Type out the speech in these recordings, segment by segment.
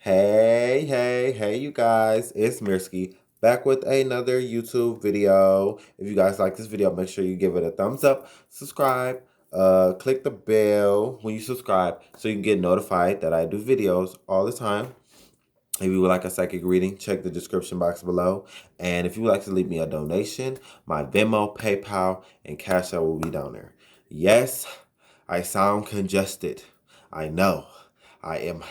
Hey, you guys. It's Mirsky back with another YouTube video. If you guys like this video, make sure you give it a thumbs up, subscribe, click the bell when you subscribe so you can get notified that I do videos all the time. If you would like a psychic reading, check the description box below. And if you would like to leave me a donation, my Venmo, PayPal, and Cash App will be down there. Yes, I sound congested. I know. I am.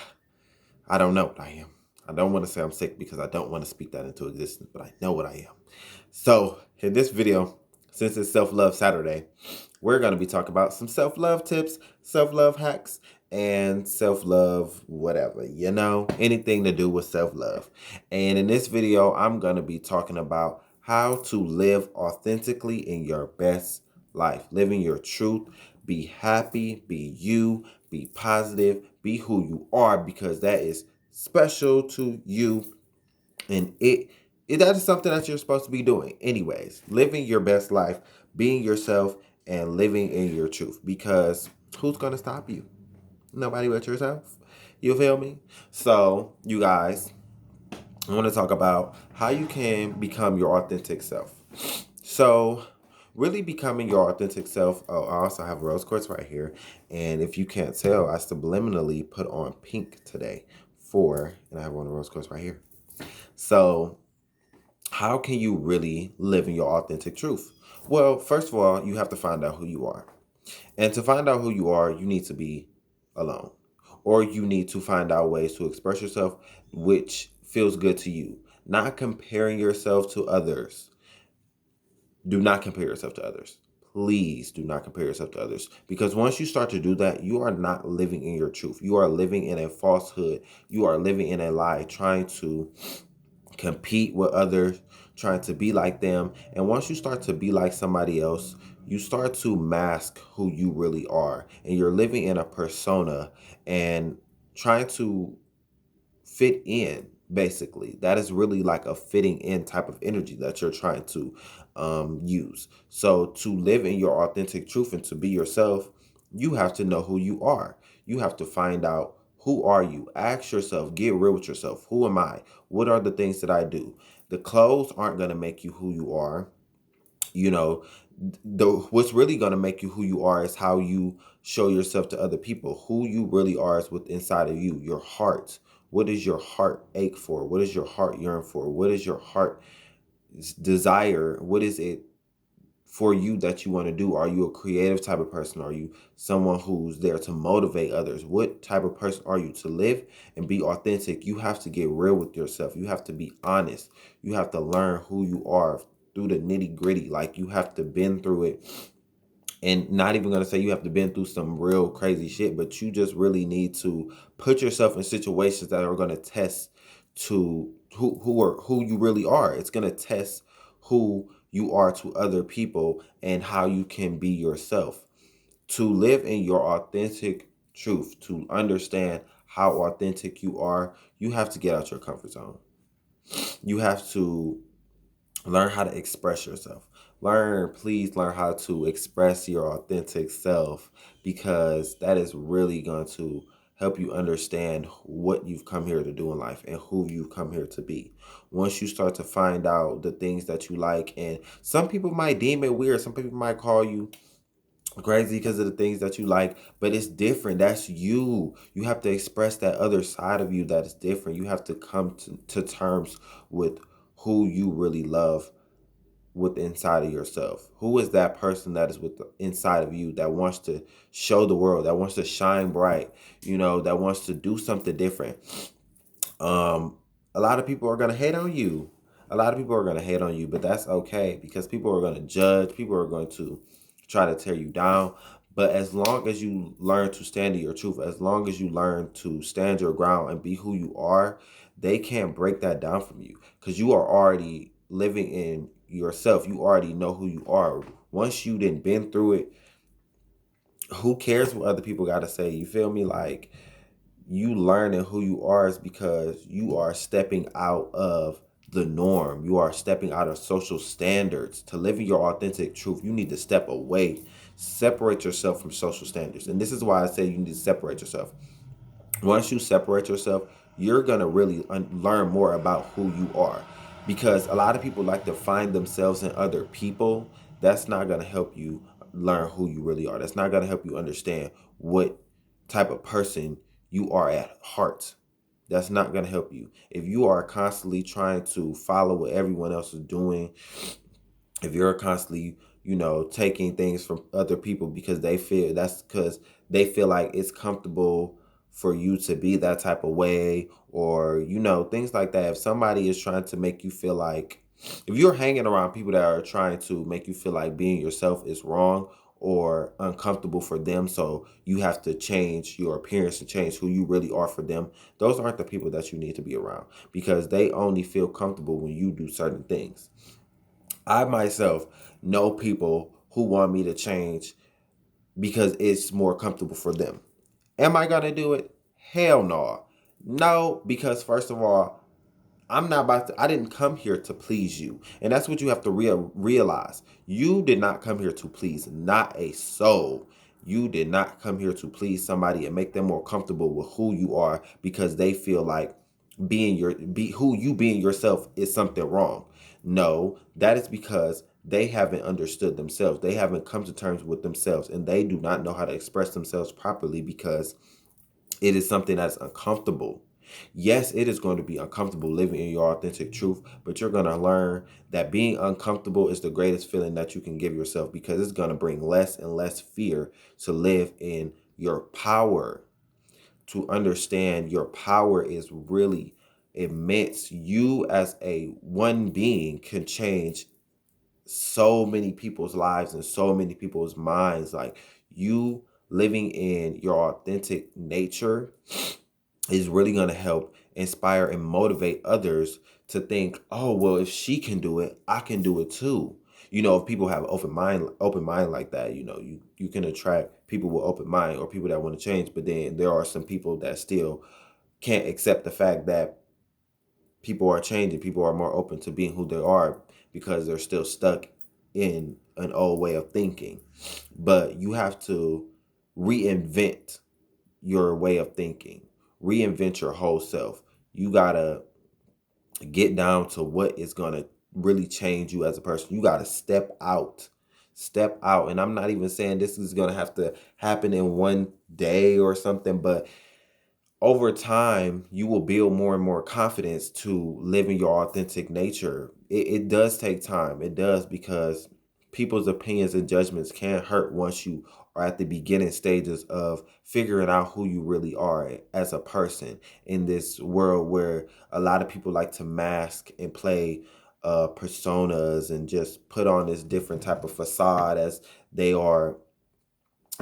I don't know what I am. I don't want to say I'm sick because I don't want to speak that into existence, but I know what I am. So, in this video, since it's Self-Love Saturday, we're going to be talking about some self-love tips, self-love hacks, and self-love whatever, anything to do with self-love. And in this video, I'm going to be talking about how to live authentically in your best life, living your truth, be happy, be you, be positive, be who you are, because that is special to you, and that is something that you're supposed to be doing anyways, living your best life, being yourself, and living in your truth, because who's going to stop you? Nobody but yourself. You feel me? So, you guys, I want to talk about how you can become your authentic self. So, really becoming your authentic self. Oh, I also have rose quartz right here. And if you can't tell, I subliminally put on pink today and I have one of rose quartz right here. So, how can you really live in your authentic truth? Well, first of all, you have to find out who you are. And to find out who you are, you need to be alone. Or you need to find out ways to express yourself which feels good to you. Not comparing yourself to others. Do not compare yourself to others. Please do not compare yourself to others. Because once you start to do that, you are not living in your truth. You are living in a falsehood. You are living in a lie, trying to compete with others, trying to be like them. And once you start to be like somebody else, you start to mask who you really are. And you're living in a persona and trying to fit in, basically. That is really like a fitting in type of energy that you're trying to use. So to live in your authentic truth and to be yourself, you have to know who you are. You have to find out, who are you? Ask yourself, get real with yourself. Who am I? What are the things that I do? The clothes aren't going to make you who you are. You know, what's really going to make you who you are is how you show yourself to other people. Who you really are is what's inside of you, your heart. What does your heart ache for? What does your heart yearn for? What is your heart desire? What is it for you that you want to do? Are you a creative type of person? Are you someone who's there to motivate others? What type of person are you? To live and be authentic, you have to get real with yourself. You have to be honest. You have to learn who you are through the nitty gritty. Like, you have to been through it. And not even going to say you have to been through some real crazy shit, but you just really need to put yourself in situations that are going to test to who you really are. It's going to test who you are to other people and how you can be yourself. To live in your authentic truth, to understand how authentic you are, you have to get out your comfort zone. You have to learn how to express yourself. Please learn how to express your authentic self, because that is really going to help you understand what you've come here to do in life and who you've come here to be. Once you start to find out the things that you like, and some people might deem it weird, some people might call you crazy because of the things that you like, but it's different. That's you. You have to express that other side of you that is different. You have to come to terms with who you really love with inside of yourself. Who is that person that is with the inside of you that wants to show the world, that wants to shine bright, that wants to do something different? A lot of people are going to hate on you. A lot of people are going to hate on you, but that's okay, because people are going to judge. People are going to try to tear you down. But as long as you learn to stand in your truth, as long as you learn to stand your ground and be who you are, they can't break that down from you, because you are already living in yourself. You already know who you are. Once you done been through it, who cares what other people got to say? You feel me? Like, you learning who you are is because you are stepping out of the norm. You are stepping out of social standards. To live in your authentic truth, you need to step away, separate yourself from social standards. And this is why I say you need to separate yourself. Once you separate yourself, you're going to really learn more about who you are. Because a lot of people like to find themselves in other people. That's not going to help you learn who you really are. That's not going to help you understand what type of person you are at heart. That's not going to help you. If you are constantly trying to follow what everyone else is doing, if you're constantly, taking things from other people because they feel like it's comfortable for you to be that type of way, or things like that. If somebody is trying to make you feel like, if you're hanging around people that are trying to make you feel like being yourself is wrong or uncomfortable for them, so you have to change your appearance and change who you really are for them, those aren't the people that you need to be around, because they only feel comfortable when you do certain things. I myself know people who want me to change because it's more comfortable for them. Am I gonna do it? Hell no. No, because first of all, I didn't come here to please you. And that's what you have to realize. You did not come here to please not a soul. You did not come here to please somebody and make them more comfortable with who you are because they feel like being yourself is something wrong. No, that is because they haven't understood themselves. They haven't come to terms with themselves, and they do not know how to express themselves properly because it is something that's uncomfortable. Yes, it is going to be uncomfortable living in your authentic truth, but you're going to learn that being uncomfortable is the greatest feeling that you can give yourself, because it's going to bring less and less fear to live in your power. To understand your power is really immense. You as a one being can change so many people's lives and so many people's minds. Like, you living in your authentic nature is really going to help inspire and motivate others to think, oh, well, if she can do it, I can do it too. If people have open mind like that, you can attract people with open mind or people that want to change. But then there are some people that still can't accept the fact that people are changing. People are more open to being who they are because they're still stuck in an old way of thinking. But you have to reinvent your way of thinking, reinvent your whole self. You gotta get down to what is gonna really change you as a person. You gotta step out. And I'm not even saying this is gonna have to happen in one day or something, but over time, you will build more and more confidence to live in your authentic nature. It does take time. It does, because people's opinions and judgments can hurt once you are at the beginning stages of figuring out who you really are as a person in this world where a lot of people like to mask and play personas and just put on this different type of facade as they are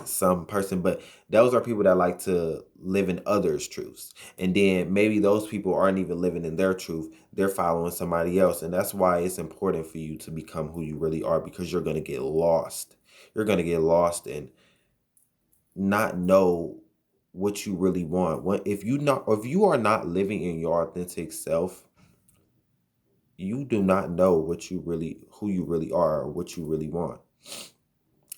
some person. But those are people that like to live in others' truths, and then maybe those people aren't even living in their truth, they're following somebody else. And that's why it's important for you to become who you really are, because you're going to get lost. You're going to get lost and not know what you really want. If you are not living in your authentic self, you do not know who you really are, or what you really want.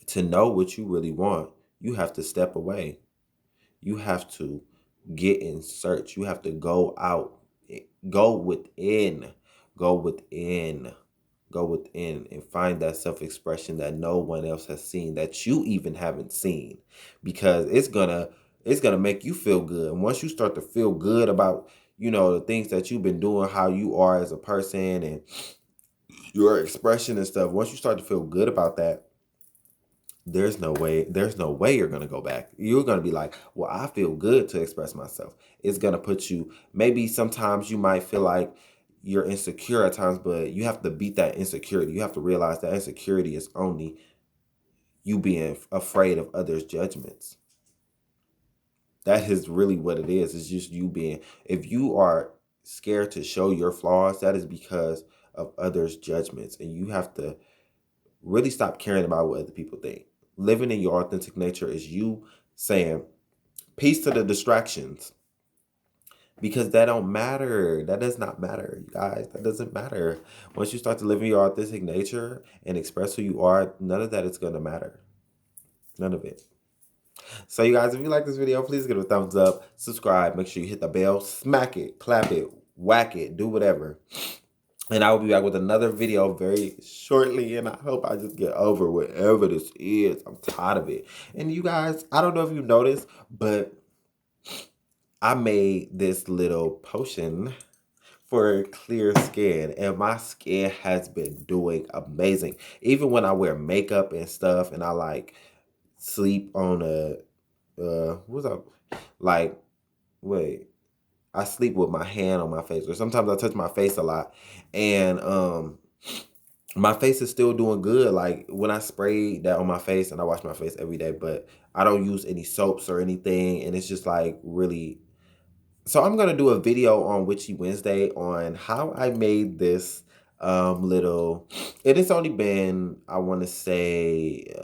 To know what you really want, you have to step away. You have to get in search. You have to go out, go within, go within, go within, and find that self-expression that no one else has seen, that you even haven't seen, because it's gonna make you feel good. And once you start to feel good about, the things that you've been doing, how you are as a person, and your expression and stuff, once you start to feel good about that, there's no way you're going to go back. You're going to be like, well, I feel good to express myself. It's going to put you, maybe sometimes you might feel like you're insecure at times, but you have to beat that insecurity. You have to realize that insecurity is only you being afraid of others' judgments. That is really what it is. It's just you being, if you are scared to show your flaws, that is because of others' judgments. And you have to really stop caring about what other people think. Living in your authentic nature is you saying peace to the distractions, because that don't matter. That does not matter, you guys. That doesn't matter. Once you start to live in your authentic nature and express who you are, none of that is going to matter. None of it. So you guys, if you like this video, please give it a thumbs up, subscribe, make sure you hit the bell, smack it, clap it, whack it, do whatever. And I will be back with another video very shortly. And I hope I just get over whatever this is. I'm tired of it. And you guys, I don't know if you noticed, but I made this little potion for clear skin. And my skin has been doing amazing. Even when I wear makeup and stuff and I like sleep on a, what's up? Like, wait. I sleep with my hand on my face, or sometimes I touch my face a lot, and my face is still doing good. Like when I spray that on my face, and I wash my face every day, but I don't use any soaps or anything, and it's just like really. So I'm gonna do a video on Witchy Wednesday on how I made this little. And it's only been, I want to say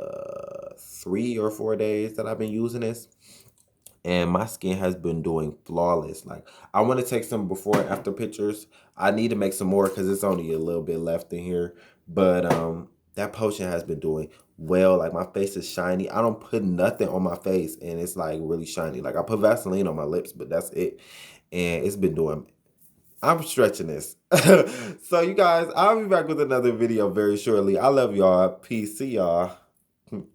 3 or 4 days that I've been using this, and my skin has been doing flawless. Like I want to take some before and after pictures. I need to make some more because it's only a little bit left in here, but that potion has been doing well. Like my face is shiny. I don't put nothing on my face and it's like really shiny. Like I put Vaseline on my lips, but that's it. And it's been doing, I'm stretching this. So you guys, I'll be back with another video very shortly. I love y'all. Peace. See y'all.